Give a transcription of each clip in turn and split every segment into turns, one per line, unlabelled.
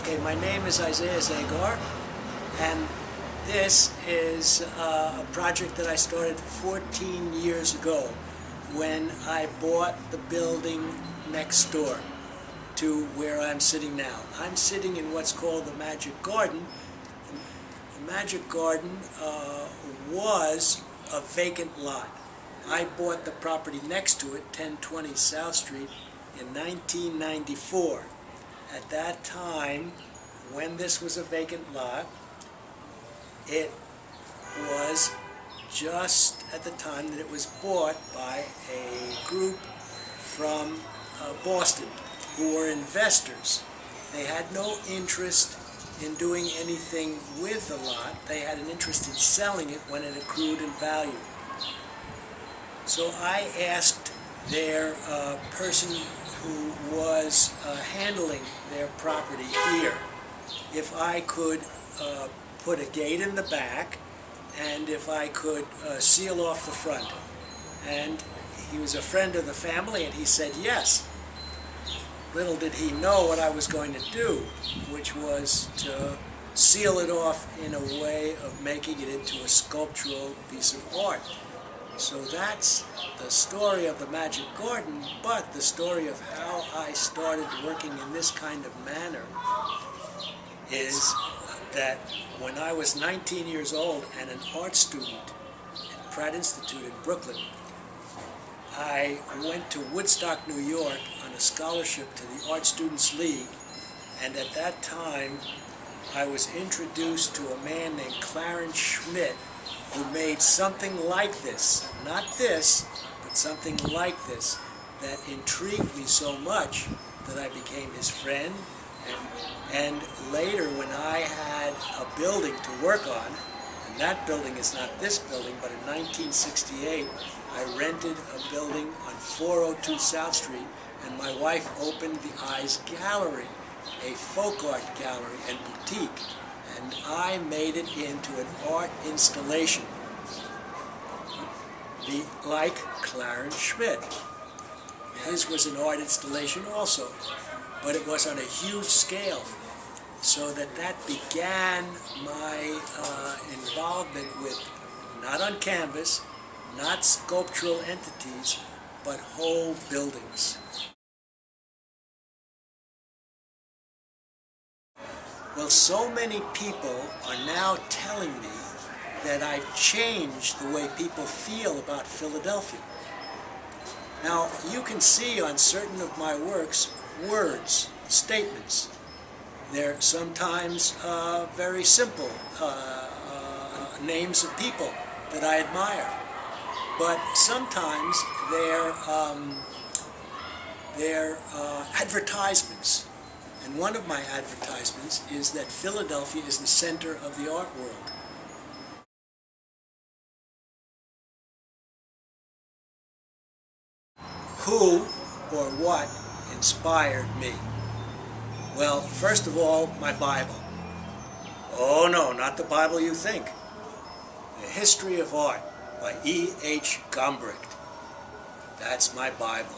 Okay, my name is Isaiah Zagar, and this is a project that I started 14 years ago when I bought the building next door to where I'm sitting now. I'm sitting in what's called the Magic Garden. The Magic Garden was a vacant lot. I bought the property next to it, 1020 South Street, in 1994. At that time, when this was a vacant lot, it was just at the time that it was bought by a group from Boston who were investors. They had no interest in doing anything with the lot. They had an interest in selling it when it accrued in value. So I asked their person who was handling their property here if I could put a gate in the back and if I could seal off the front. And he was a friend of the family and he said yes. Little did he know what I was going to do, which was to seal it off in a way of making it into a sculptural piece of art. So that's the story of the Magic Garden, but the story of how I started working in this kind of manner is that when I was 19 years old and an art student at Pratt Institute in Brooklyn, I went to Woodstock, New York on a scholarship to the Art Students League, and at that time I was introduced to a man named Clarence Schmidt who made something like this, not this, but something like this, that intrigued me so much that I became his friend. And later, when I had a building to work on, and that building is not this building, but in 1968, I rented a building on 402 South Street, and my wife opened the Eyes Gallery, a folk art gallery and boutique. And I made it into an art installation, like Clarence Schmidt. His was an art installation also, but it was on a huge scale, so that began my involvement with, not on canvas, not sculptural entities, but whole buildings. Well, so many people are now telling me that I've changed the way people feel about Philadelphia. Now, you can see on certain of my works words, statements. They're sometimes very simple names of people that I admire, but sometimes they're advertisements. And one of my advertisements is that Philadelphia is the center of the art world. Who or what inspired me? Well, first of all, my Bible. Oh no, not the Bible you think. The History of Art by E.H. Gombrich. That's my Bible.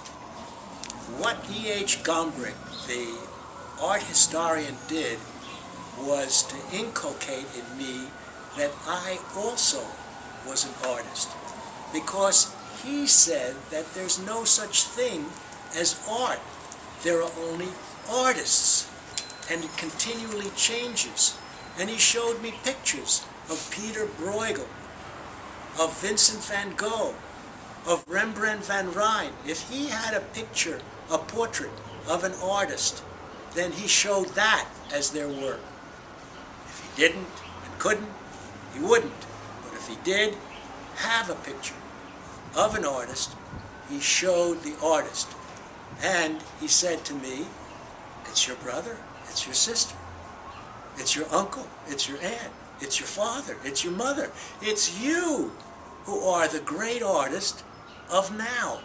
What E.H. Gombrich, the art historian, did was to inculcate in me that I also was an artist, because he said that there's no such thing as art. There are only artists, and it continually changes. And he showed me pictures of Peter Bruegel, of Vincent van Gogh, of Rembrandt van Rijn. If he had a picture, a portrait of an artist, then he showed that as their work. If he didn't and couldn't, he wouldn't. But if he did have a picture of an artist, he showed the artist. And he said to me, it's your brother, it's your sister, it's your uncle, it's your aunt, it's your father, it's your mother, it's you who are the great artist of now.